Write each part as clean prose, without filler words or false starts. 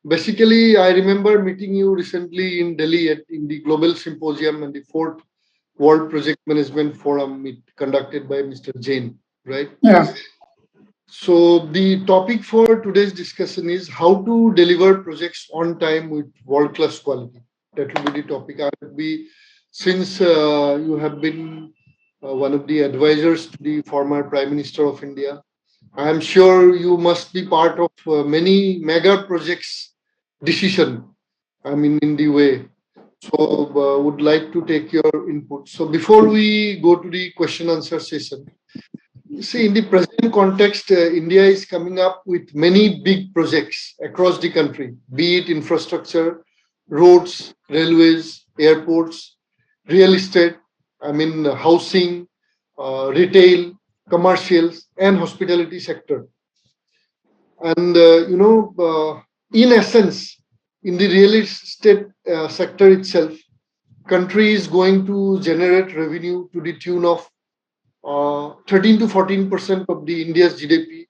Basically, I remember meeting you recently in Delhi in the Global Symposium and the fourth World Project Management Forum conducted by Mr. Jain, right? Yeah. So the topic for today's discussion is how to deliver projects on time with world-class quality. That will be the topic. I will be, since you have been one of the advisors to the former Prime Minister of India, I am sure you must be part of many mega projects decision. I mean, in the way. So, would like to take your input. So, before we go to the question answer session, see, in the present context, India is coming up with many big projects across the country, be it infrastructure, roads, railways, airports, real estate, housing, retail, commercials, and hospitality sector. And, in essence, in the real estate sector itself, country is going to generate revenue to the tune of 13 to 14% of the India's GDP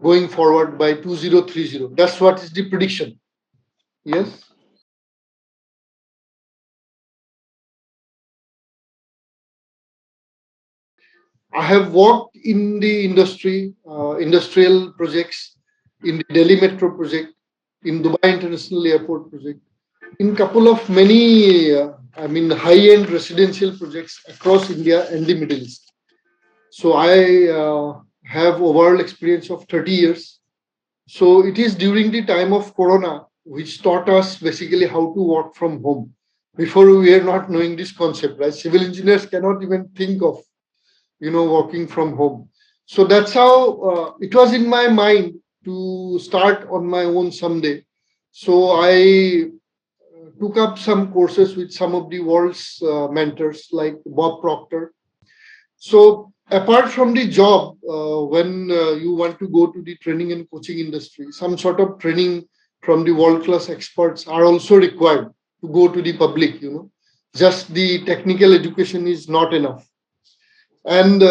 going forward by 2030. That's what is the prediction. Yes. I have worked in the industry, industrial projects, in the Delhi Metro project, in Dubai International Airport project, in couple of many, high-end residential projects across India and the Middle East. So I have overall experience of 30 years. So it is during the time of Corona which taught us basically how to work from home. Before we were not knowing this concept, right? Civil engineers cannot even think of, working from home. So that's how it was in my mind to start on my own someday. So I took up some courses with some of the world's mentors like Bob Proctor. So apart from the job, when you want to go to the training and coaching industry, some sort of training from the world class experts are also required to go to the public. Just the technical education is not enough. And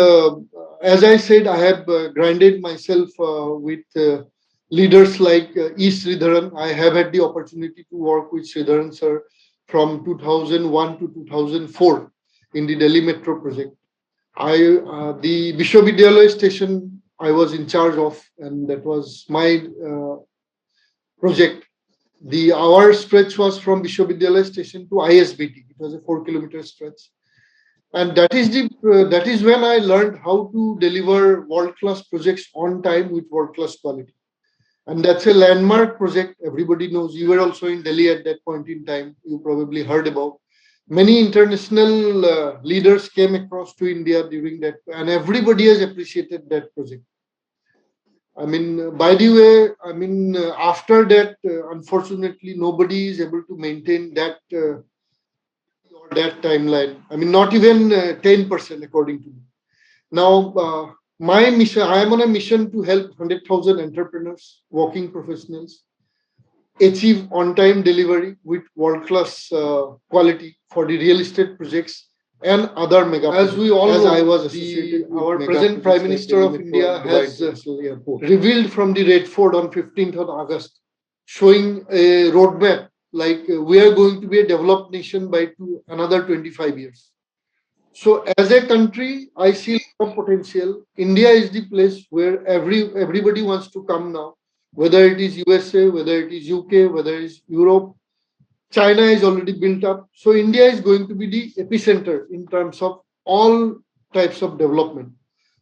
as I said, I have grinded myself with leaders like E. Sridharan. I have had the opportunity to work with Sridharan sir from 2001 to 2004 in the Delhi Metro project. The Vishwavidyalaya station I was in charge of, and that was my project. The hour stretch was from Vishwavidyalaya station to ISBT. It was a 4 kilometer stretch, and that is when I learned how to deliver world class projects on time with world class quality. And that's a landmark project. Everybody knows. You were also in Delhi at that point in time. You probably heard about. Many international leaders came across to India during that, and everybody has appreciated that project. By the way, after that, unfortunately, nobody is able to maintain that timeline. Not even 10%, according to me. Now, my mission, I am on a mission to help 100,000 entrepreneurs, working professionals, achieve on-time delivery with world-class quality for the real estate projects and other mega projects. As we all know, I was associated our present Prime Minister of India has revealed from the Red Fort on 15th of August, showing a roadmap like we are going to be a developed nation by another 25 years. So as a country, I see a lot of potential. India is the place where everybody wants to come now, whether it is USA, whether it is UK, whether it is Europe. China is already built up. So India is going to be the epicenter in terms of all types of development.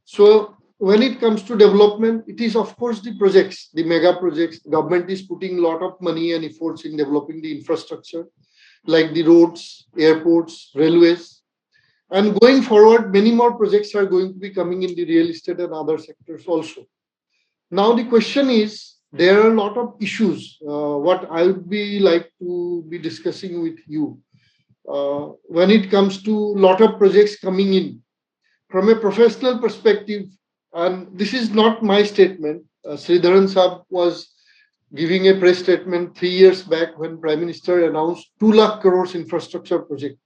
So when it comes to development, it is of course the projects, the mega projects. Government is putting a lot of money and efforts in developing the infrastructure, like the roads, airports, railways. And going forward, many more projects are going to be coming in the real estate and other sectors also. Now the question is, there are a lot of issues. What I would be like to be discussing with you when it comes to a lot of projects coming in from a professional perspective, and this is not my statement. Sridharan Saab was giving a press statement 3 years back when Prime Minister announced 2 lakh crores infrastructure project.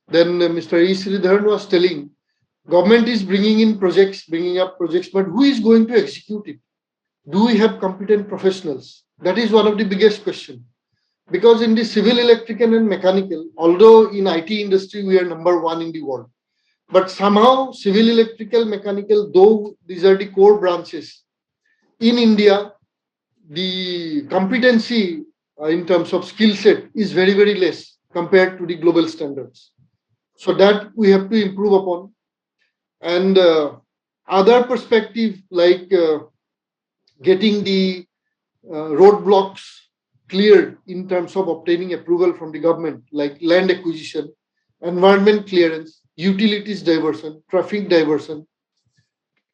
Then Mr. E. Sridharan was telling, government is bringing up projects, but who is going to execute it? Do we have competent professionals? That is one of the biggest question. Because in the civil, electrical, and mechanical, although in IT industry we are number one in the world, but somehow civil, electrical, mechanical, though these are the core branches, in India, the competency in terms of skill set is very, very less compared to the global standards. So that we have to improve upon. And other perspective like getting the roadblocks cleared in terms of obtaining approval from the government, like land acquisition, environment clearance, utilities diversion, traffic diversion.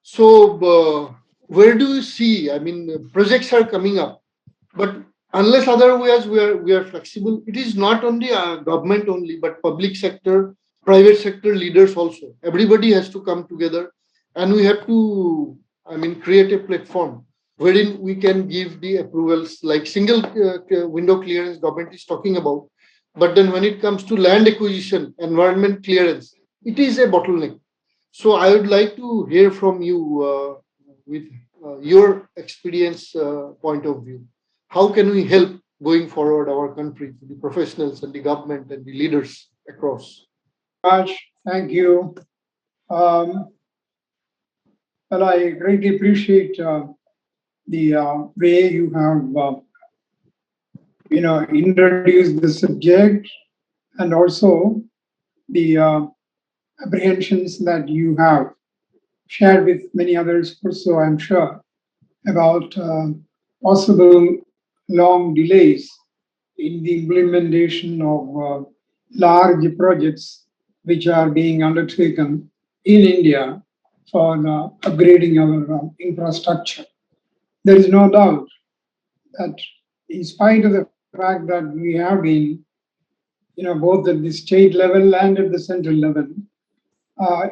So, where do you see? I mean, projects are coming up, but unless otherwise we are flexible, it is not only government only, but public sector, private sector leaders also. Everybody has to come together, and we have to, I mean, create a platform wherein we can give the approvals like single window clearance government is talking about. But then when it comes to land acquisition, environment clearance, it is a bottleneck. So I would like to hear from you with your experience point of view. How can we help going forward our country, the professionals and the government and the leaders across? Raj, thank you. Um, well, I greatly appreciate the way you have, introduced the subject, and also the apprehensions that you have shared with many others also, I'm sure, about possible long delays in the implementation of large projects which are being undertaken in India for upgrading our infrastructure. There is no doubt that, in spite of the fact that we have been, both at the state level and at the central level, uh,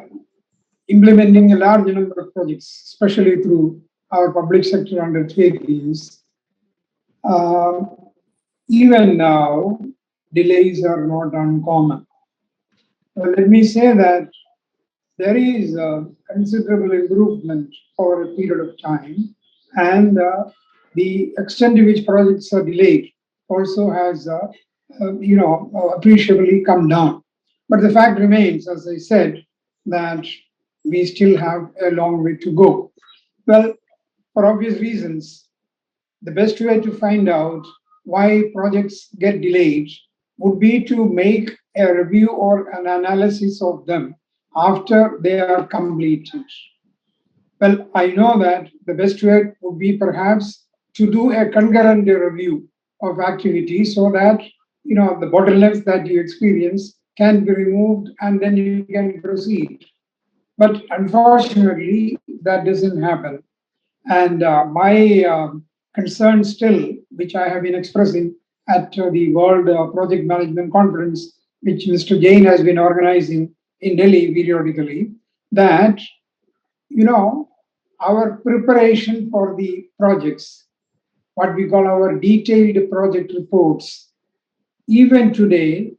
implementing a large number of projects, especially through our public sector undertakings, uh, even now, delays are not uncommon. Let me say that there is a considerable improvement over a period of time, and the extent to which projects are delayed also has, appreciably come down. But the fact remains, as I said, that we still have a long way to go. Well, for obvious reasons, the best way to find out why projects get delayed would be to make a review or an analysis of them after they are completed. Well, I know that the best way would be perhaps to do a concurrent review of activities so that the bottlenecks that you experience can be removed and then you can proceed. But unfortunately, that doesn't happen. And my concern still, which I have been expressing at the World Project Management Conference, which Mr. Jain has been organizing in Delhi periodically, that, you know, our preparation for the projects, what we call our detailed project reports, even today,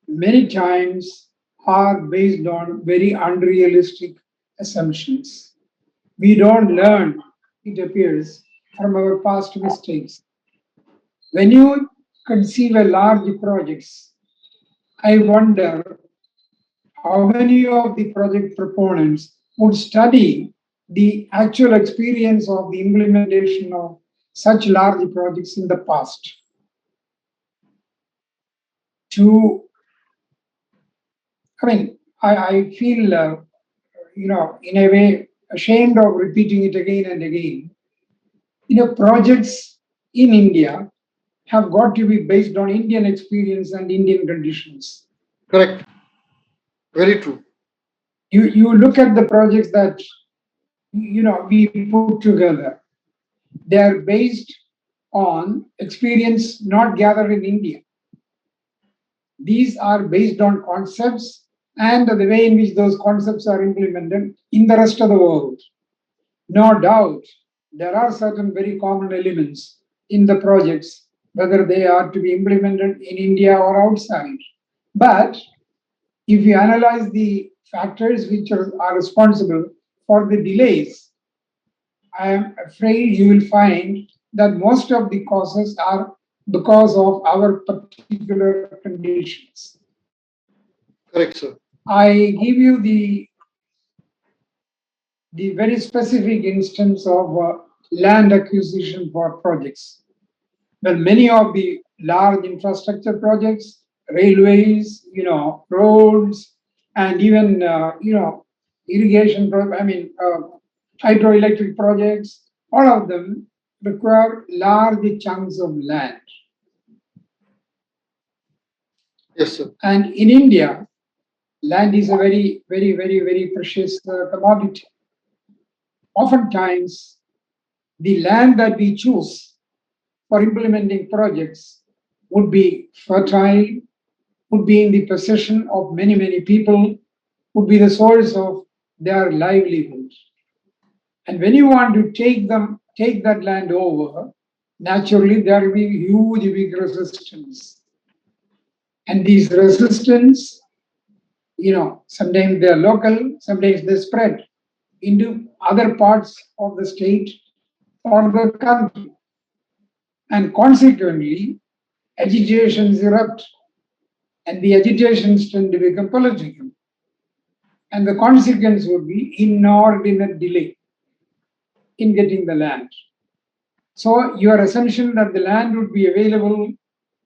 many times are based on very unrealistic assumptions. We don't learn, it appears, from our past mistakes. When you conceive a large projects, I wonder how many of the project proponents would study the actual experience of the implementation of such large projects in the past to, I feel, in a way, ashamed of repeating it again and again. Projects in India have got to be based on Indian experience and Indian conditions. Correct. Very true. You look at the projects that we put together. They are based on experience not gathered in India. These are based on concepts and the way in which those concepts are implemented in the rest of the world. No doubt, there are certain very common elements in the projects, whether they are to be implemented in India or outside. But if you analyze the factors which are responsible for the delays, I am afraid you will find that most of the causes are because of our particular conditions. Correct, sir. I give you the very specific instance of land acquisition for projects. Well, many of the large infrastructure projects, railways, roads, and even irrigation. Hydroelectric projects. All of them require large chunks of land. Yes, sir. And in India, land is a very, very, very, very precious commodity. Oftentimes, the land that we choose for implementing projects would be fertile, would be in the possession of many, many people, would be the source of their livelihood. And when you want to take that land over, naturally there will be huge big resistance. And these resistance, sometimes they are local, sometimes they spread into other parts of the state or the country. And consequently, agitations erupt, and the agitations tend to become political. And the consequence would be inordinate delay in getting the land. So your assumption that the land would be available,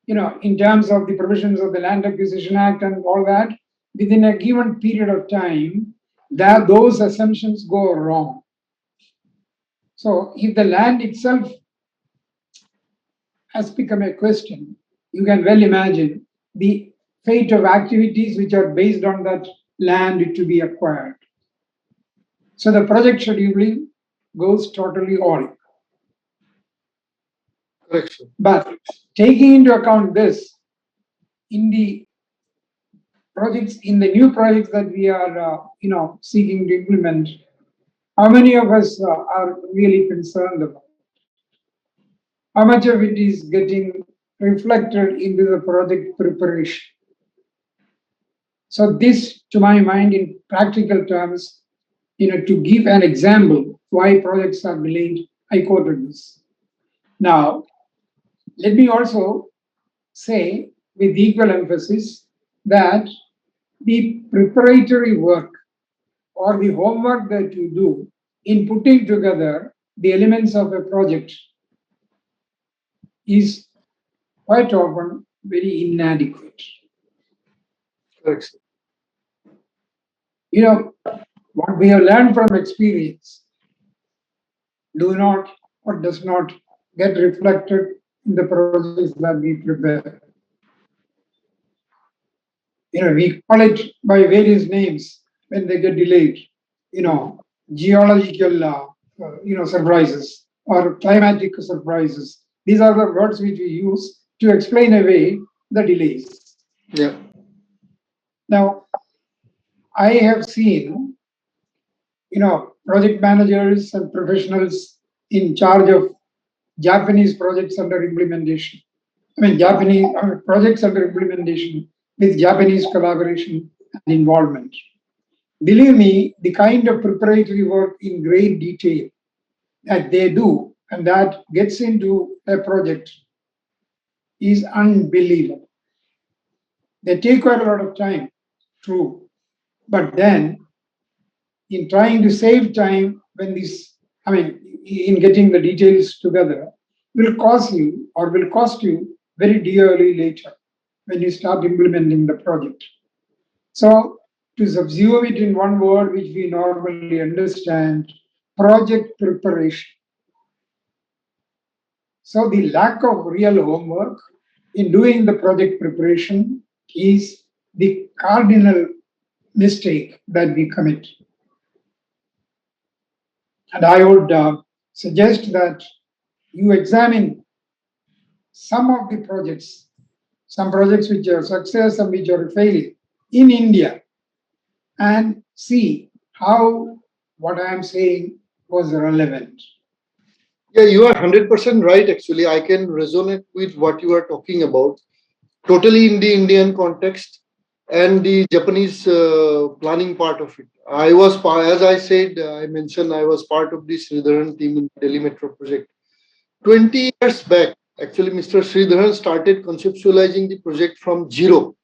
in terms of the provisions of the Land Acquisition Act and all that, within a given period of time, that those assumptions go wrong. So if the land itself has become a question, you can well imagine the fate of activities which are based on that land to be acquired. So the project scheduling goes totally on. Correct, sir. But taking into account this, in the new projects that we are, seeking to implement, how many of us are really concerned about? How much of it is getting reflected into the project preparation? So this, to my mind, in practical terms, to give an example why projects are delayed, I quoted this. Now, let me also say with equal emphasis that the preparatory work or the homework that you do in putting together the elements of a project is quite often very inadequate. Correct, sir. What we have learned from experience do not or does not get reflected in the projects that we prepare. We call it by various names when they get delayed. Geological, surprises or climatic surprises. These are the words which we use to explain away the delays. Yeah. Now, I have seen, project managers and professionals in charge of Japanese projects under implementation. Japanese projects under implementation with Japanese collaboration and involvement. Believe me, the kind of preparatory work in great detail that they do and that gets into a project is unbelievable. They take quite a lot of time, true. But then, in trying to save time when in getting the details together, will cost you very dearly later when you start implementing the project. So, to subsume it in one word which we normally understand, project preparation. So, the lack of real homework in doing the project preparation is the cardinal mistake that we commit. And I would suggest that you examine some of the projects, some projects which are success and which are failure in India, and see how what I am saying was relevant. Yeah, you are 100% right. Actually, I can resonate with what you are talking about. Totally in the Indian context and the Japanese planning part of it. As I said, I mentioned I was part of the Sridharan team in Delhi Metro project. 20 years back, actually, Mr. Sridharan started conceptualizing the project from zero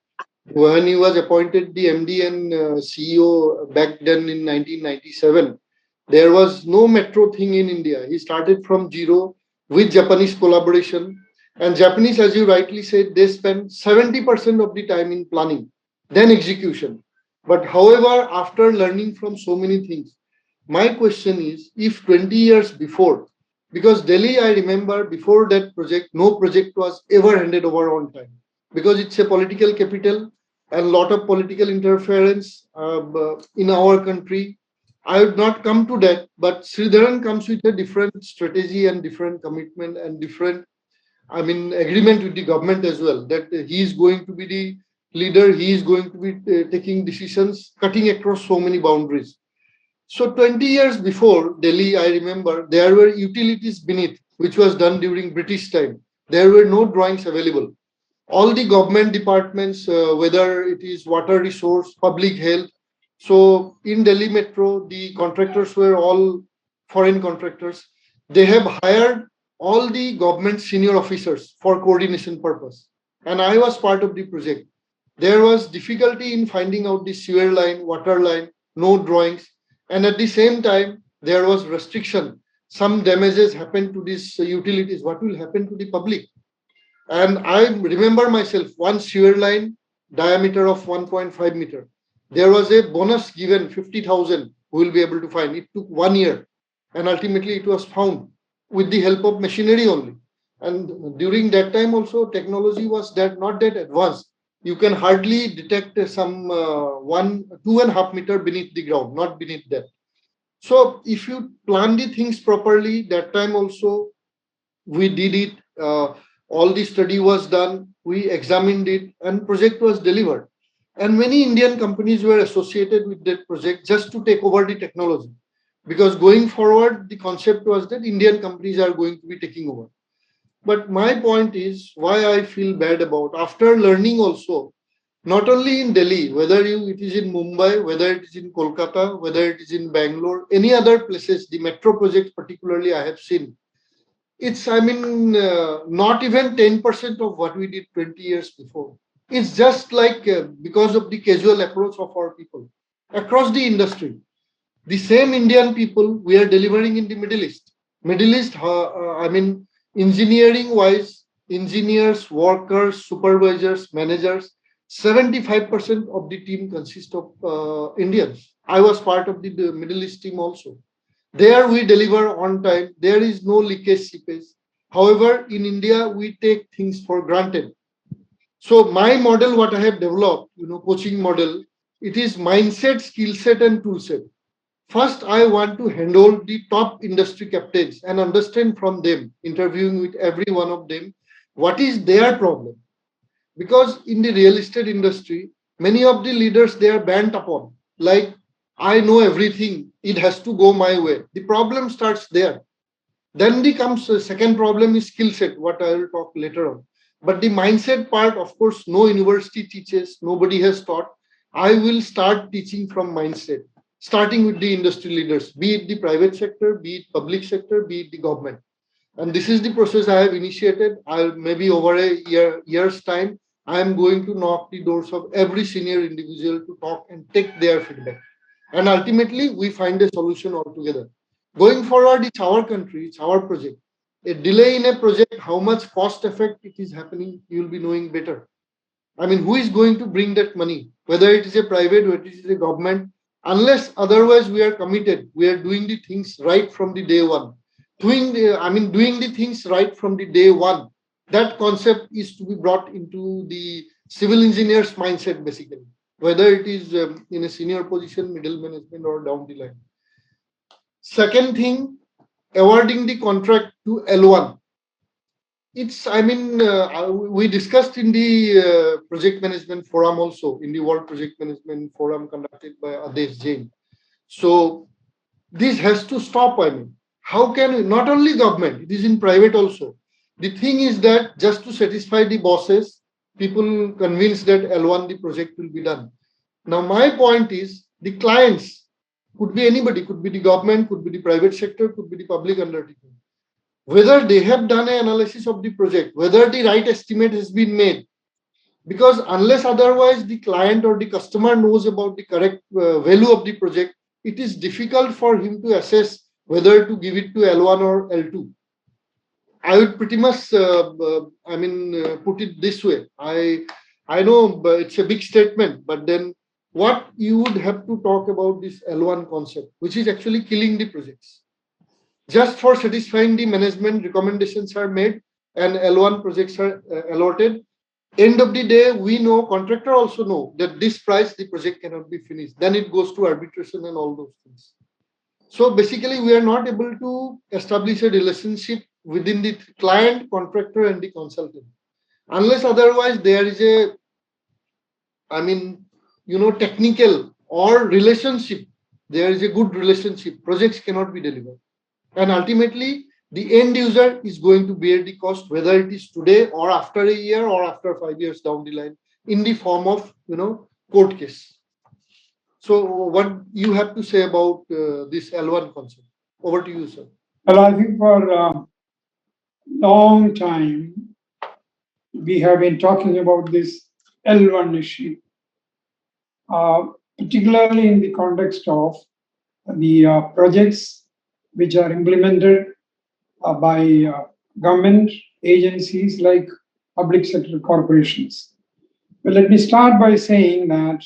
when he was appointed the MD and CEO back then in 1997. There was no metro thing in India. He started from zero with Japanese collaboration. And Japanese, as you rightly said, they spend 70% of the time in planning, then execution. But however, after learning from so many things, my question is if 20 years before, because Delhi, I remember before that project, no project was ever handed over on time because it's a political capital and lot of political interference in our country. I would not come to that, but Sridharan comes with a different strategy and different commitment and different, I mean, agreement with the government as well that he is going to be the leader, he is going to be taking decisions, cutting across so many boundaries. So 20 years before Delhi, I remember there were utilities beneath, which was done during British time. There were no drawings available. All the government departments, whether it is water resource, public health. So in Delhi Metro, the contractors were all foreign contractors. They have hired all the government senior officers for coordination purpose. And I was part of the project. There was difficulty in finding out the sewer line, water line, no drawings. And at the same time, there was restriction. Some damages happened to these utilities. What will happen to the public? And I remember myself one sewer line diameter of 1.5 meter. There was a bonus given 50,000 who will be able to find. It took 1 year and ultimately it was found with the help of machinery only. And during that time also technology was that not that advanced. You can hardly detect some 1, 2.5 meter beneath the ground, not beneath that. So if you plan the things properly, that time also we did it. All the study was done. We examined it, and project was delivered. And many Indian companies were associated with that project just to take over the technology, because going forward, the concept was that Indian companies are going to be taking over. But my point is why I feel bad about after learning also, not only in Delhi, whether it is in Mumbai, whether it is in Kolkata, whether it is in Bangalore, any other places, the metro projects particularly I have seen, it's, I mean, not even 10% of what we did 20 years before. It's just like because of the casual approach of our people across the industry. The same Indian people we are delivering in the Middle East. Middle East, I mean, engineering wise, engineers, workers, supervisors, managers, 75% of the team consists of Indians. I was part of the Middle East team also. There we deliver on time. There is no leakage seepage. However, in India, we take things for granted. So my model, what I have developed, coaching model, it is mindset, skill set, and tool set. First, I want to handle the top industry captains and understand from them, interviewing with every one of them, what is their problem. Because in the real estate industry, many of the leaders they are bent upon, like, I know everything, it has to go my way. The problem starts there. Then the comes second problem is skill set, what I will talk later on. But the mindset part, of course, no university teaches, nobody has taught. I will start teaching from mindset, starting with the industry leaders, be it the private sector, be it public sector, be it the government. And this is the process I have initiated. I'll maybe over a year's time, I am going to knock the doors of every senior individual to talk and take their feedback. And ultimately, we find a solution altogether. Going forward, it's our country, it's our project. A delay in a project, how much cost effect it is happening, you will be knowing better. I mean, who is going to bring that money? Whether it is a private, whether it is a government, unless otherwise we are committed, we are doing the things right from the day one. Doing the things right from the day one. That concept is to be brought into the civil engineer's mindset, basically, whether it is in a senior position, middle management, or down the line. Second thing, awarding the contract to L1. It's, we discussed in the project management forum also, in the World Project Management Forum conducted by Adesh Jain. So this has to stop. I mean, how can we, not only government, it is in private also. The thing is that just to satisfy the bosses, people convinced that L1 the project will be done. Now my point is the clients could be anybody, could be the government, could be the private sector, could be the public undertaking. whether they have done an analysis of the project, whether the right estimate has been made. Because unless otherwise the client or the customer knows about the correct value of the project, it is difficult for him to assess whether to give it to L1 or L2. I would pretty much, put it this way. I know it's a big statement, but then what you would have to talk about this L1 concept, which is actually killing the projects. Just for satisfying the management, recommendations are made and L1 projects are allotted. End of the day, we know, contractor also know that this price the project cannot be finished. Then it goes to arbitration and all those things. So basically, we are not able to establish a relationship within the client, contractor, and the consultant. Unless otherwise there is a, technical or relationship, there is a good relationship, projects cannot be delivered. And ultimately, the end user is going to bear the cost, whether it is today or after a year or after 5 years down the line, in the form of, court case. So, what you have to say about this L1 concept? Over to you, sir. Well, I think for a long time we have been talking about this L1 issue, particularly in the context of the projects which are implemented by government agencies like public sector corporations. Well, let me start by saying that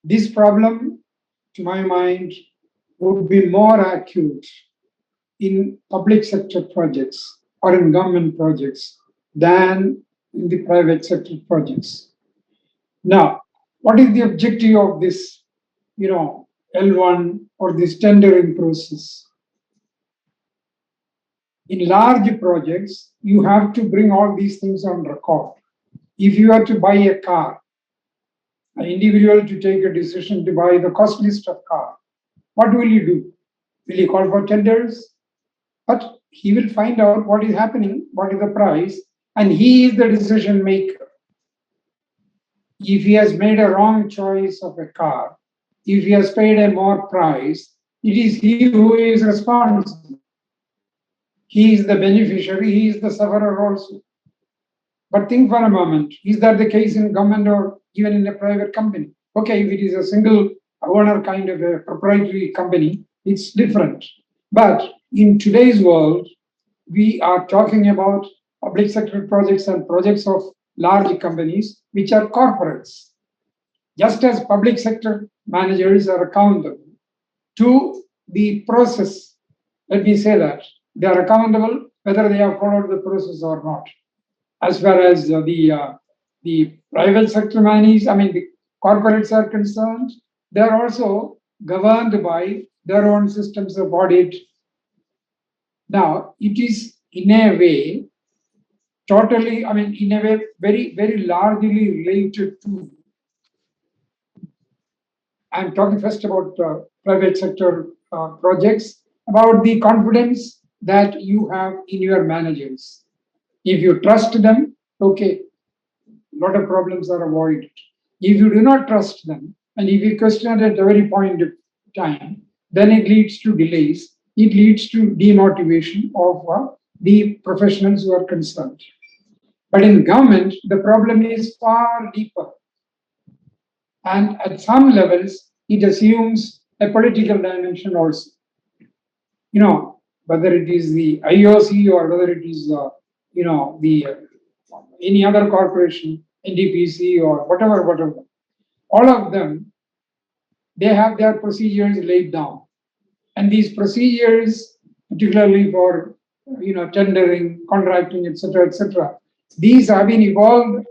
this problem, to my mind, would be more acute in public sector projects or in government projects than in the private sector projects. Now, what is the objective of this, L1 or this tendering process? In large projects, you have to bring all these things on record. If you are to buy a car, an individual to take a decision to buy the cost list of car, what will you do? Will you call for tenders? But he will find out what is happening, what is the price, and he is the decision maker. If he has made a wrong choice of a car, if he has paid a more price, it is he who is responsible. He is the beneficiary, he is the sufferer also. But think for a moment, is that the case in government or even in a private company? Okay, if it is a single owner kind of a proprietary company, it's different. But in today's world, we are talking about public sector projects and projects of large companies, which are corporates. Just as public sector managers are accountable to the process, let me say that they are accountable whether they have followed the process or not. As far as the private sector the corporates are concerned, they are also governed by their own systems of audit. Now, it is in a way totally, in a way, very, very largely related to. I'm talking first about private sector projects, about the confidence that you have in your managers. If you trust them, okay, a lot of problems are avoided. If you do not trust them, and if you question at every point of time, then it leads to delays, it leads to demotivation of the professionals who are concerned. But in government, the problem is far deeper. And at some levels, it assumes a political dimension also. Whether it is the IOC or whether it is, the any other corporation, NDPC or whatever, all of them, they have their procedures laid down. And these procedures, particularly for tendering, contracting, etc., these have been evolved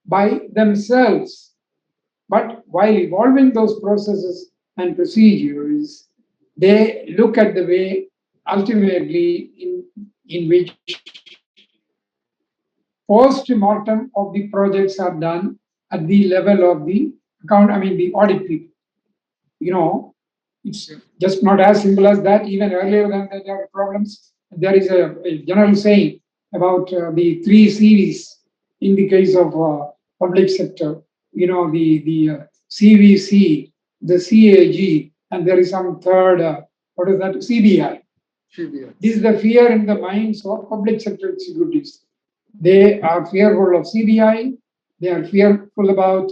by themselves. But while evolving those processes and procedures, they look at the way ultimately in which post-mortem of the projects are done at the level of the the audit people. It's just not as simple as that. Even earlier than that, there are problems. There is a general saying about the three CVs in the case of public sector. The CVC, the CAG, and there is some third. What is that? CBI. CBI. This is the fear in the minds of public sector executives. They are fearful of CBI, they are fearful about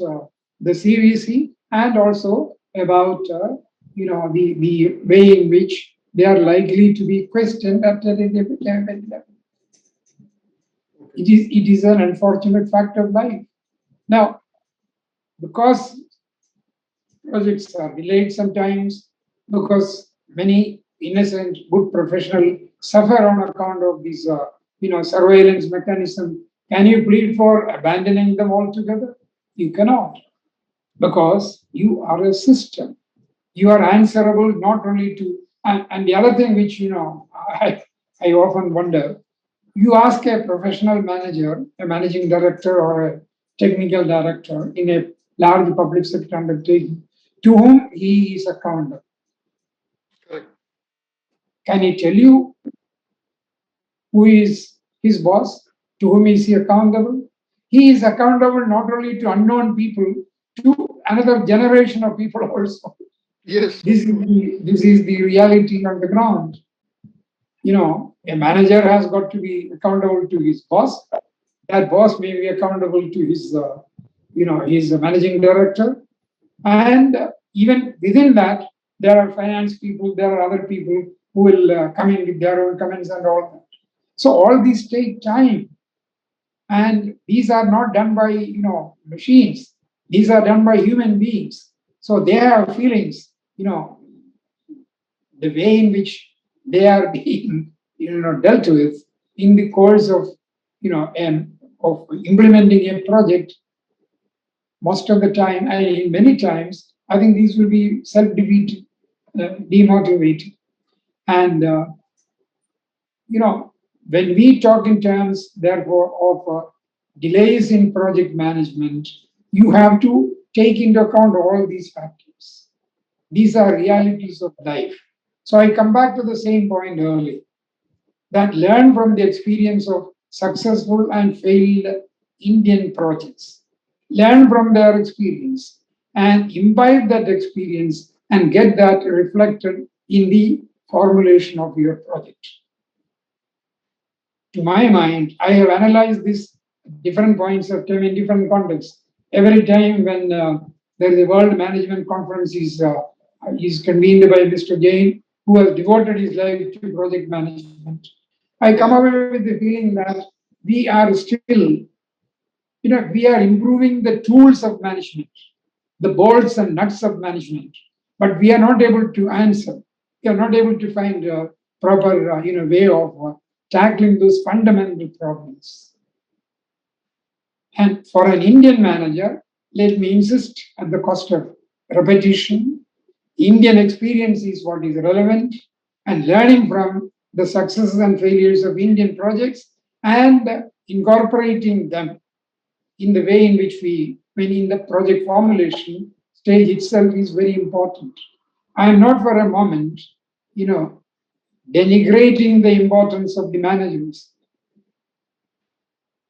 the CVC, and also about the way in which they are likely to be questioned at a level. It is an unfortunate fact of life. Now, because projects are delayed sometimes, because many innocent, good professionals suffer on account of this, surveillance mechanism. Can you plead for abandoning them altogether? You cannot, because you are a system. You are answerable not only to, and the other thing which, I often wonder, you ask a professional manager, a managing director or a technical director in a large public sector undertaking, to whom he is accountable. Correct. Can he tell you who is his boss? To whom is he accountable? He is accountable not only to unknown people, to another generation of people also. Yes, This of is course. the reality on the ground. A manager has got to be accountable to his boss. That boss may be accountable to his managing director, and even within that, there are finance people, there are other people who will come in with their own comments and all that. So all these take time, and these are not done by machines. These are done by human beings. So they have feelings. The way in which they are being dealt with in the course of of implementing a project, most of the time, and many times, I think these will be self-defeating, demotivating. And when we talk in terms, therefore, of delays in project management, you have to take into account all these factors. These are realities of life. So I come back to the same point earlier, that learn from the experience of successful and failed Indian projects. Learn from their experience and imbibe that experience and get that reflected in the formulation of your project. To my mind, I have analyzed these different points of time in different contexts. Every time when there is a World Management Conference is convened by Mr. Jain, who has devoted his life to project management, I come Yeah. away with the feeling that we are improving the tools of management, the bolts and nuts of management, but we are not able to answer. We are not able to find a proper, way of tackling those fundamental problems. And for an Indian manager, let me insist at the cost of repetition, Indian experience is what is relevant, and learning from the successes and failures of Indian projects and incorporating them in the way in which when in the project formulation stage itself is very important. I am not for a moment, you know, denigrating the importance of the managers.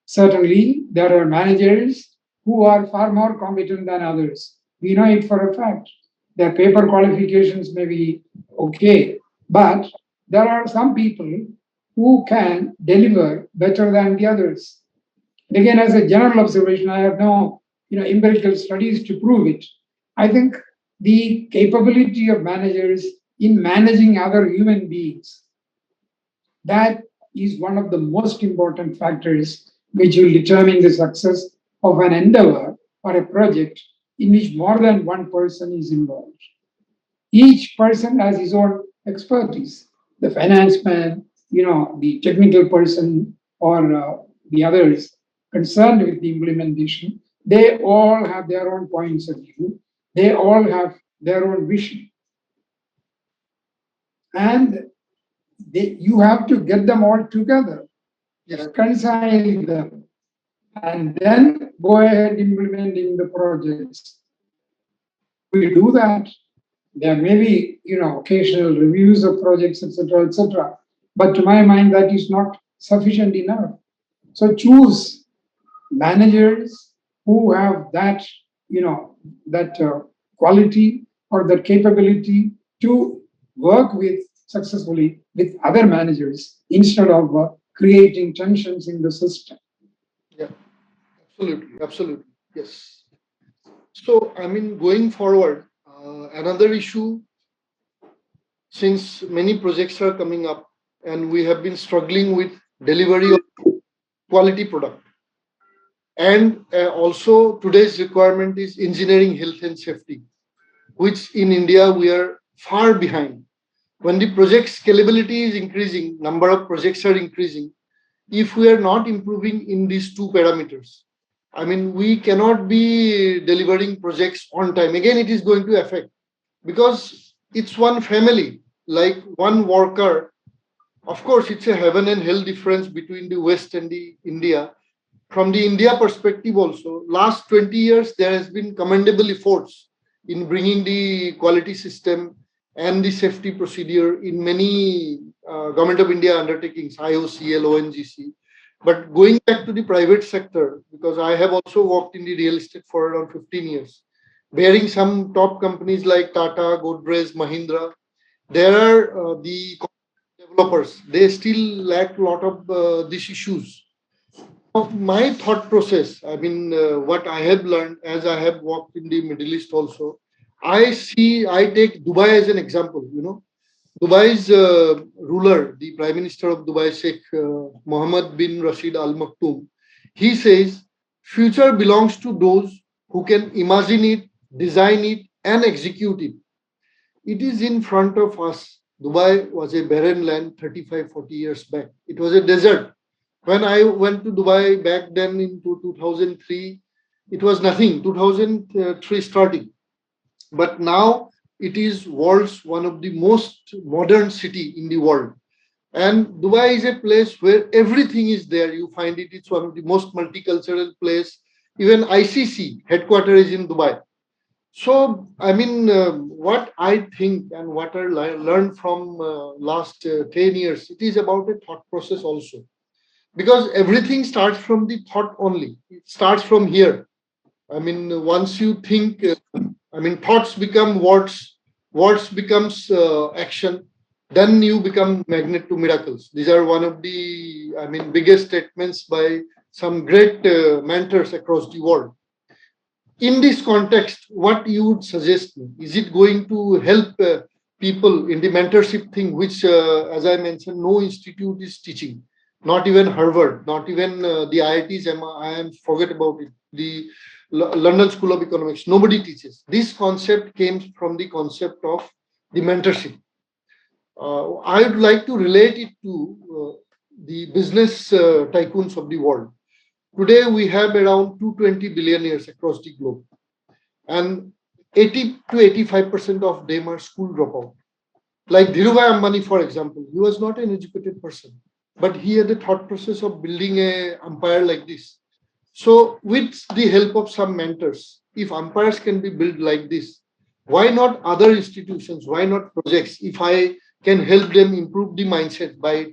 Certainly, there are managers who are far more competent than others. We know it for a fact. Their paper qualifications may be okay, but there are some people who can deliver better than the others. And again, as a general observation, I have no empirical studies to prove it. I think the capability of managers in managing other human beings, that is one of the most important factors which will determine the success of an endeavor or a project in which more than one person is involved. Each person has his own expertise. The finance man, the technical person, or the others concerned with the implementation, they all have their own points of view. They all have their own vision. And you have to get them all together, Yes. reconcile them, and then go ahead implementing the projects. If we do that, there may be occasional reviews of projects, etc., etc. But to my mind, that is not sufficient enough. So choose managers who have that quality or that capability to work with successfully with other managers instead of creating tensions in the system. Yeah, absolutely, absolutely. Yes. So, going forward, another issue, since many projects are coming up and we have been struggling with delivery of quality product. And also today's requirement is engineering health and safety, which in India we are far behind. When the project scalability is increasing, number of projects are increasing, if we are not improving in these two parameters, we cannot be delivering projects on time. Again, it is going to affect because it's one family, like one worker. Of course, it's a heaven and hell difference between the West and the India. From the India perspective also, last 20 years, there has been commendable efforts in bringing the quality system and the safety procedure in many Government of India undertakings, IOCL, ONGC. But going back to the private sector, because I have also worked in the real estate for around 15 years, bearing some top companies like Tata, Godrej, Mahindra, there are the developers, they still lack a lot of these issues. My thought process, what I have learned as I have worked in the Middle East also, I take Dubai as an example. Dubai's ruler, the Prime Minister of Dubai, Sheikh Mohammed bin Rashid Al Maktoum, he says, future belongs to those who can imagine it, design it, and execute it. It is in front of us. Dubai was a barren land 35, 40 years back. It was a desert. When I went to Dubai back then in 2003, it was nothing, 2003 starting. But now it is world's one of the most modern city in the world. And Dubai is a place where everything is there. You find it, it's one of the most multicultural place. Even ICC headquarters is in Dubai. So, what I think and what I learned from last 10 years, it is about a thought process also. Because everything starts from the thought only. It starts from here. Once you think, thoughts become words, words becomes action, then you become magnet to miracles. These are one of the, biggest statements by some great mentors across the world. In this context, what you would suggest me? Is it going to help people in the mentorship thing, which, as I mentioned, no institute is teaching, not even Harvard, not even the IITs, I am forget about it, the London School of Economics, nobody teaches. This concept came from the concept of the mentorship. I would like to relate it to the business tycoons of the world. Today, we have around 220 billionaires across the globe, and 80 to 85% of them are school dropout. Like Dhirubhai Ambani, for example, he was not an educated person, but he had the thought process of building a empire like this. So, with the help of some mentors, if empires can be built like this, why not other institutions? Why not projects? If I can help them improve the mindset by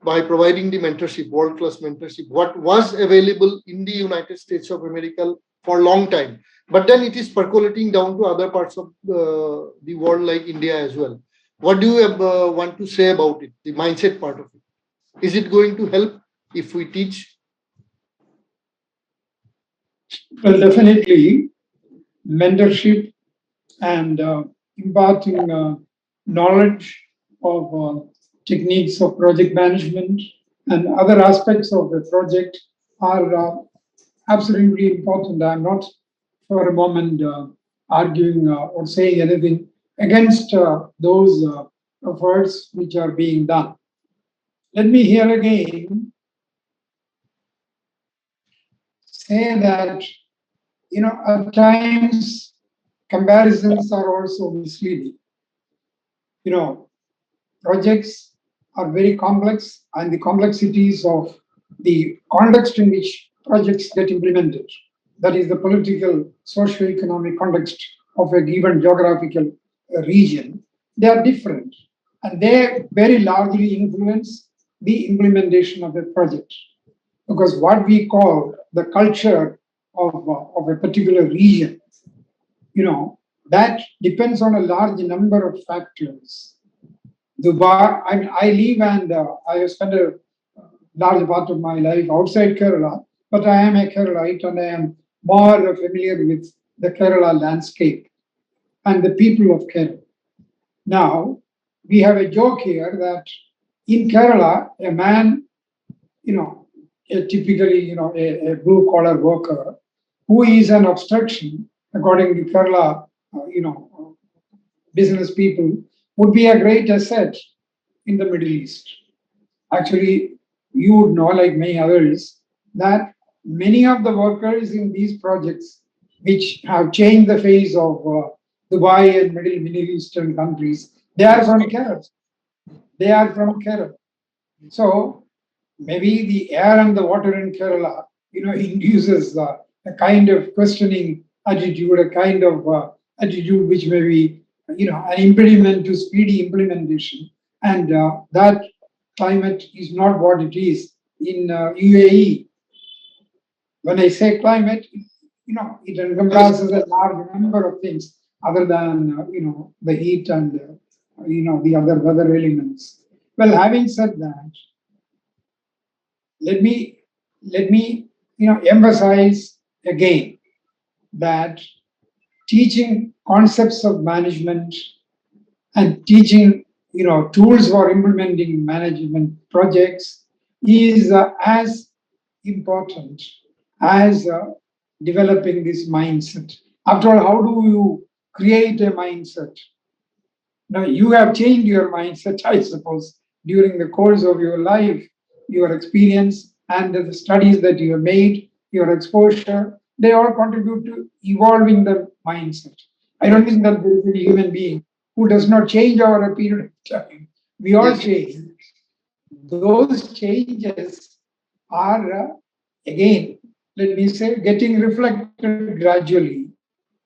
by providing the mentorship, world-class mentorship, what was available in the United States of America for a long time, but then it is percolating down to other parts of the world like India as well. What do you want to say about it, the mindset part of it? Is it going to help if we teach? Well, definitely, mentorship and imparting knowledge of techniques of project management and other aspects of the project are absolutely important. I'm not for a moment arguing or saying anything against those efforts which are being done. Let me here again say that, at times comparisons are also misleading. You know, projects are very complex, and the complexities of the context in which projects get implemented, that is the political, socio-economic context of a given geographical region, they are different, and they very largely influence the implementation of a project. Because what we call the culture of a particular region, that depends on a large number of factors. Dubai, I mean, I live and I have spent a large part of my life outside Kerala, but I am a Keralite and I am more familiar with the Kerala landscape and the people of Kerala. Now, we have a joke here that in Kerala, a man, you know, a typically, a blue collar worker who is an obstruction, according to Kerala, business people, would be a great asset in the Middle East. Actually, you would know, like many others, that many of the workers in these projects, which have changed the face of Dubai and Middle Eastern countries, they are Yes. from Kerala. They are from Kerala. So maybe the air and the water in Kerala, induces a kind of questioning attitude, a kind of attitude which may be, an impediment to speedy implementation. And that climate is not what it is in UAE. When I say climate, it Yes. encompasses a large number of things other than, the heat and, the other weather elements. Well, having said that, let me let me emphasize again that teaching concepts of management and teaching tools for implementing management projects is as important as developing this mindset. After all, how do you create a mindset? Now, you have changed your mindset, I suppose, during the course of your life, your experience, and the studies that you have made, your exposure, they all contribute to evolving the mindset. I don't Correct. think that there is a human being who does not change over a period of time. We all Yes. change. Those changes are, again, let me say, getting reflected gradually.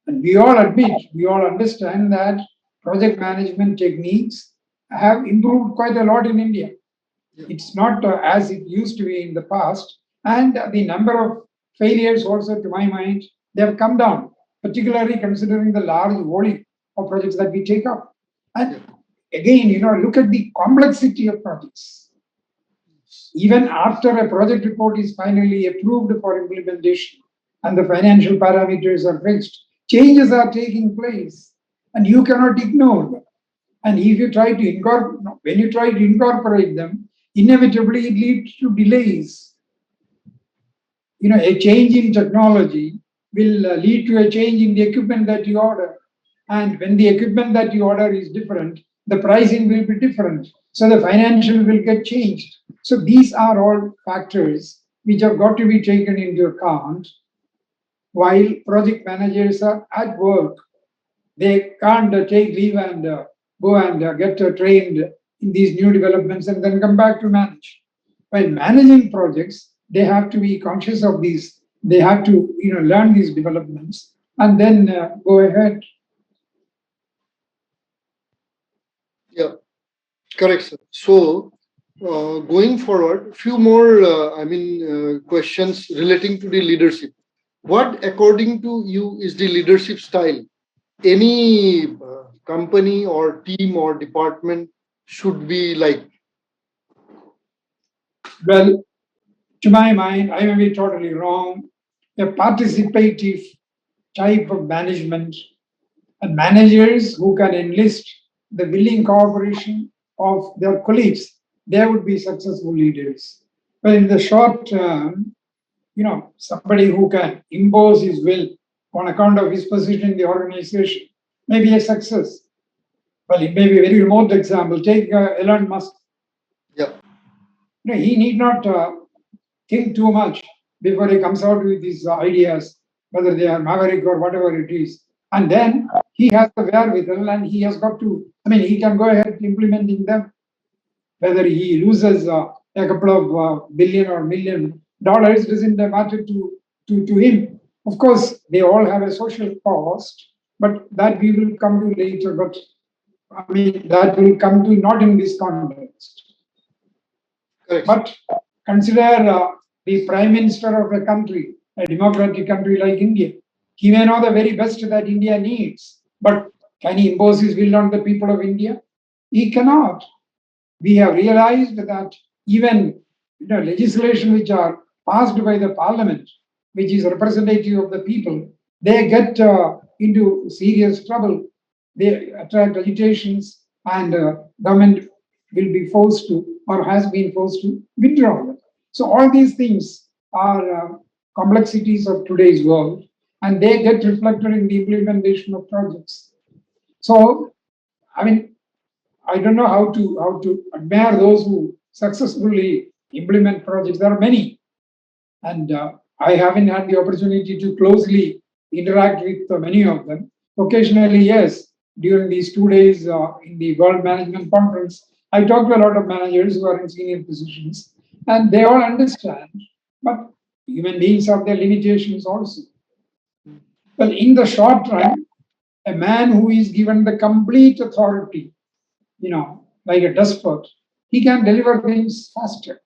And we all admit, we all understand that project management techniques have improved quite a lot in India. Yeah. It's not as it used to be in the past. And the number of failures, also, to my mind, they have come down, particularly considering the large volume of projects that we take up. Yeah. And again, look at the complexity of projects. Even after a project report is finally approved for implementation and the financial parameters are fixed, changes are taking place and you cannot ignore them. And if you try to incorporate, when you try to incorporate them, inevitably it leads to delays. A change in technology will lead to a change in the equipment that you order. And when the equipment that you order is different, the pricing will be different. So the financial will get changed. So these are all factors which have got to be taken into account while project managers are at work. They can't take leave and go and get trained in these new developments and then come back to manage. While managing projects, they have to be conscious of these. They have to learn these developments and then go ahead. Yeah. Correct, sir. So, going forward, few more, questions relating to the leadership. What, according to you, is the leadership style any company or team or department should be like? Well, to my mind, I may be totally wrong. A participative type of management and managers who can enlist the willing cooperation of their colleagues, they would be successful leaders. But in the short term, somebody who can impose his will on account of his position in the organization may be a success. Well, it may be a very remote example. Take Elon Musk. Yeah. He need not think too much before he comes out with these ideas, whether they are maverick or whatever it is. And then he has the wherewithal and he has got to, he can go ahead implementing them. Whether he loses a couple of billion or $1 million doesn't matter to him. Of course, they all have a social cost, but that we will come to later. But that will come to not in this context. Correct, sir. But consider the prime minister of a country, a democratic country like India. He may know the very best that India needs, but can he impose his will on the people of India? He cannot. we have realized that even legislation which are passed by the parliament, which is representative of the people, they get into serious trouble. They attract agitations, and government will be forced to, or has been forced to, withdraw them. So all these things are complexities of today's world, and they get reflected in the implementation of projects. So, I mean, I don't know how to admire those who successfully implement projects. There are many, and I haven't had the opportunity to closely interact with many of them. Occasionally, yes, during these 2 days in the World Management Conference, I talked to a lot of managers who are in senior positions, and they all understand. But human beings have their limitations also. Well, in the short run, a man who is given the complete authority, like a despot, he can deliver things faster.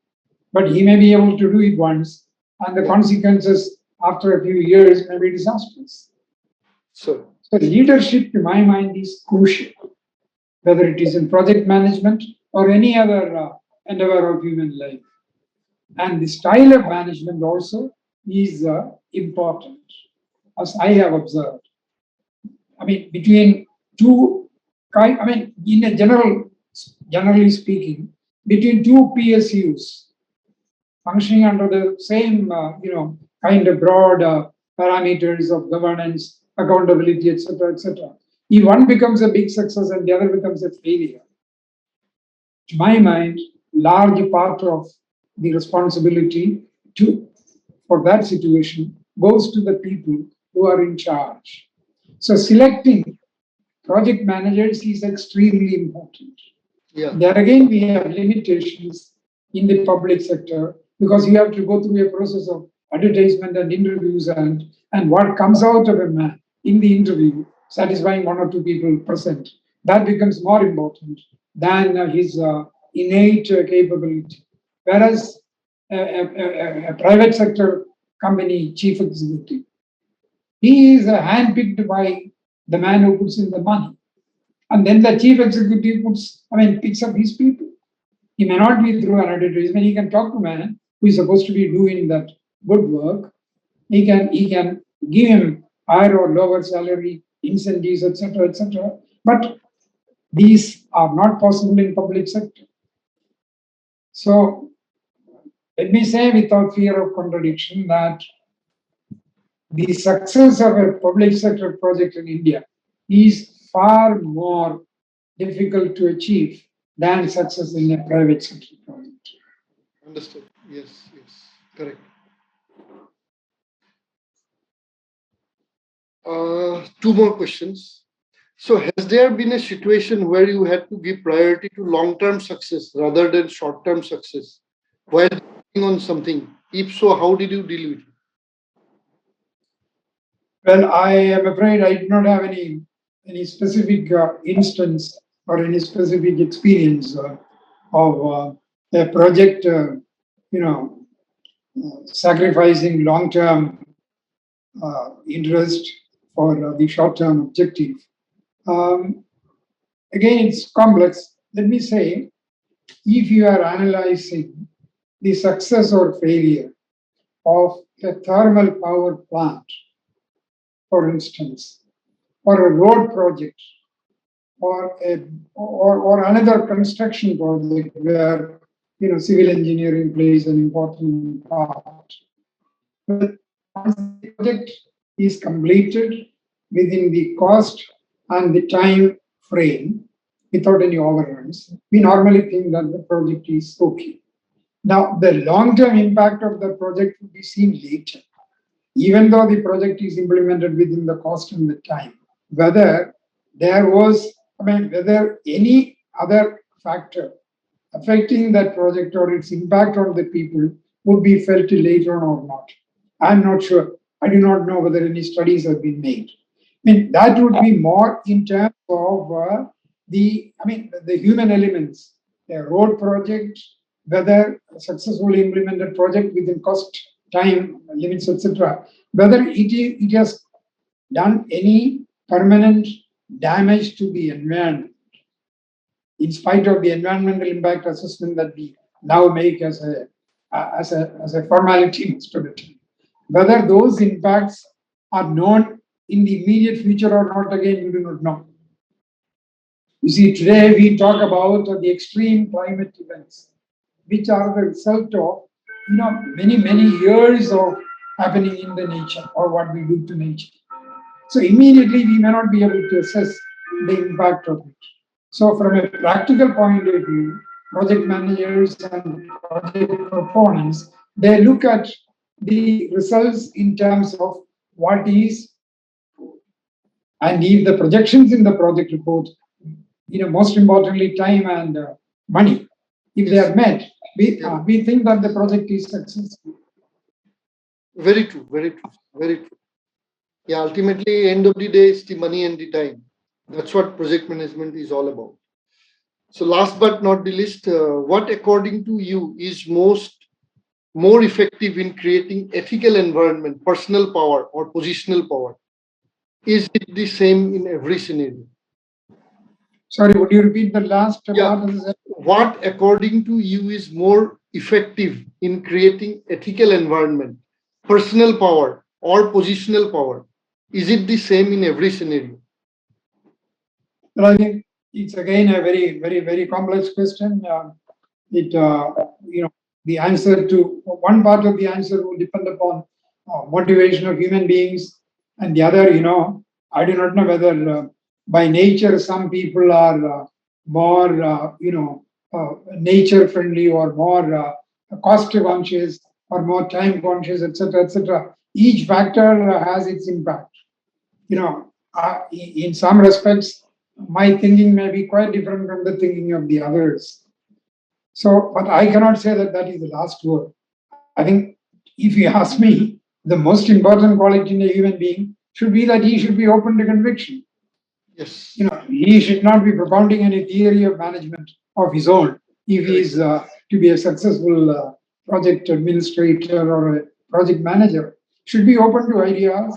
But he may be able to do it once, and the consequences after a few years may be disastrous. So, So, leadership, to my mind, is crucial, whether it is in project management or any other endeavor of human life. And the style of management also is important, as I have observed. I mean, between two I mean, in a generally speaking, between two PSUs functioning under the same, kind of broad parameters of governance, accountability, etc., etc. If one becomes a big success and the other becomes a failure, to my mind, large part of the responsibility to for that situation goes to the people who are in charge. So selecting project managers is extremely important. yeah, There again, we have limitations in the public sector because you have to go through a process of advertisement and interviews, and what comes out of a man in the interview, satisfying one or two people present, that becomes more important than his innate capability. Whereas a private sector company chief executive, he is handpicked by the man who puts in the money. And then the chief executive picks up his people. He may not be through an advertisement. He can talk to a man who is supposed to be doing that good work. He can give him higher or lower salary, incentives, etc., etc. But these are not possible in public sector. So let me say without fear of contradiction that the success of a public sector project in India is far more difficult to achieve than success in a private sector project. understood. Yes, yes, correct. Two more questions. So, has there been a situation where you had to give priority to long-term success rather than short-term success while working on something? If so, how did you deal with it? Well, I am afraid I do not have any specific instance or any specific experience of a project, you know, sacrificing long-term interest for the short-term objective. Um, Again, it's complex. Let me say, if you are analyzing the success or failure of a thermal power plant, for instance, or a road project, or another construction project where civil engineering plays an important part. But once the project is completed within the cost and the time frame without any overruns, we normally think that the project is okay. Now, the long term impact of the project will be seen later, even though the project is implemented within the cost and the time. Whether whether any other factor affecting that project or its impact on the people would be felt later on or not. I'm not sure. I do not know whether any studies have been made. That would be more in terms of the human elements, a road project, whether a successfully implemented project within cost, time limits, etc., whether it has done any permanent damage to the environment. in spite of the environmental impact assessment that we now make as a formality most of the time. Whether those impacts are known in the immediate future or not, again, we do not know. You see, today we talk about the extreme climate events, which are the result of many years of happening in the nature or what we do to nature. So immediately we may not be able to assess the impact of it. So from a practical point of view, project managers and project proponents, they look at the results in terms of what is, and if the projections in the project report, most importantly, time and money, if they Yes. are met, Yeah. we think that the project is successful. Very true. Very true. Very true. Yeah. Ultimately, end of the day, it's the money and the time. That's what project management is all about. So, last but not the least, what according to you is more effective in creating ethical environment, personal power or positional power? Is it the same in every scenario? Sorry, would you repeat the last Yeah. part of the What according to you is more effective in creating ethical environment, personal power or positional power? Is it the same in every scenario? Well, I think it's again a very complex question. It the answer to one part of the answer will depend upon motivation of human beings, and the other, I do not know whether by nature some people are more nature friendly or more cost conscious or more time conscious, etc., etc. Each factor has its impact. In some respects, my thinking may be quite different from the thinking of the others. So, but I cannot say that that is the last word. I think if you ask me, the most important quality in a human being should be that he should be open to conviction. Yes. He should not be propounding any theory of management of his own if he is to be a successful project administrator or a project manager. Should be open to ideas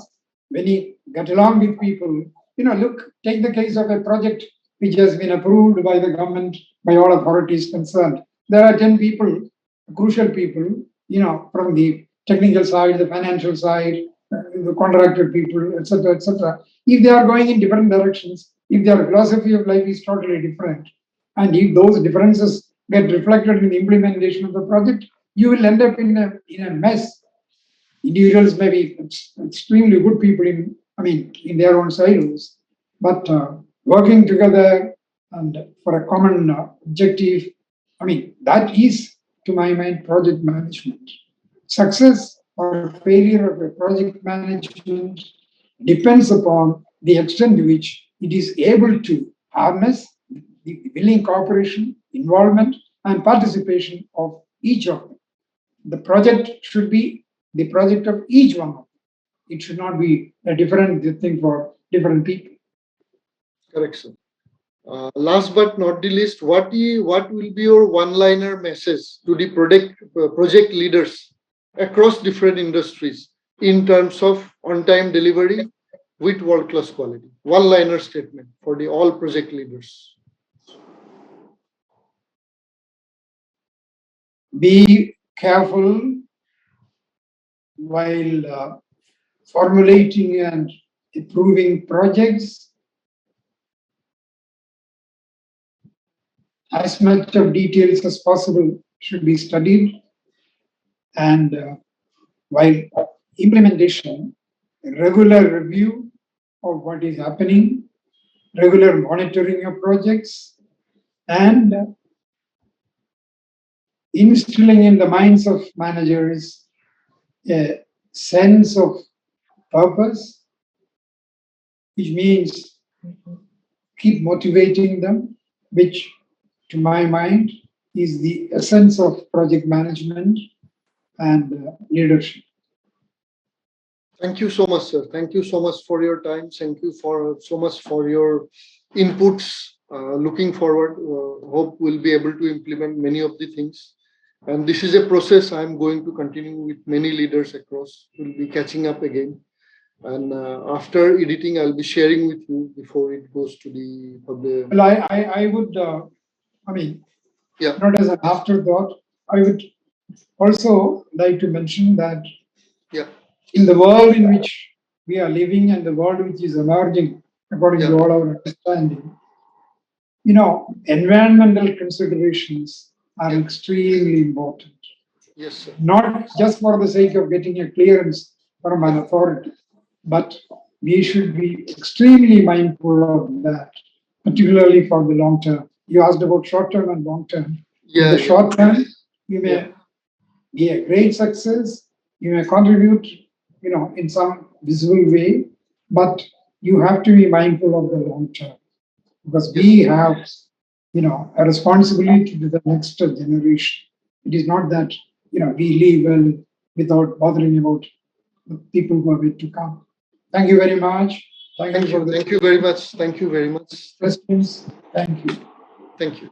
when he get along with people. Look, take the case of a project which has been approved by the government, by all authorities concerned. There are 10 people, crucial people, from the technical side, the financial side, the contractor people, etc., etc. If they are going in different directions, if their philosophy of life is totally different, and if those differences get reflected in the implementation of the project, you will end up in a mess. Individuals may be extremely good people in their own silos, but working together and for a common objective, that is, to my mind, project management. Success or failure of a project management depends upon the extent to which it is able to harness the willing cooperation, involvement, and participation of each of them. The project should be the project of each one of them. It should not be a different thing for different people. Correct, sir. Last but not the least, what will be your one-liner message to the project leaders across different industries in terms of on-time delivery with world-class quality? One-liner statement for the all project leaders. Be careful while formulating and approving projects. As much of details as possible should be studied, and while implementation, regular review of what is happening, regular monitoring of projects, and instilling in the minds of managers a sense of purpose, which means keep motivating them, which to my mind is the essence of project management and leadership. Thank you so much, sir. Thank you so much for your time. Thank you for so much for your inputs. Looking forward, hope we'll be able to implement many of the things. And this is a process I'm going to continue with many leaders across. We'll be catching up again. And after editing, I'll be sharing with you before it goes to the public. Well, I would I mean, Yeah. not as an afterthought. I would also like to mention that Yeah. in the world in which we are living and the world which is emerging, according Yeah. to all our understanding, environmental considerations are Yeah. extremely important, Yes, sir. not just for the sake of getting a clearance from Yeah. an authority, but we should be extremely mindful of that, particularly for the long term. You asked about short term and long term. In Yeah. the Yeah. short term, you Yeah. may be a great success, you may contribute, in some visible way, but you have to be mindful of the long term because Yes. we have, a responsibility to the next generation. It is not that, we live well without bothering about the people who are yet to come. Thank you very much. Thank you Thank for you. the Thank you very much. Thank you very much. questions. Thank you. Thank you.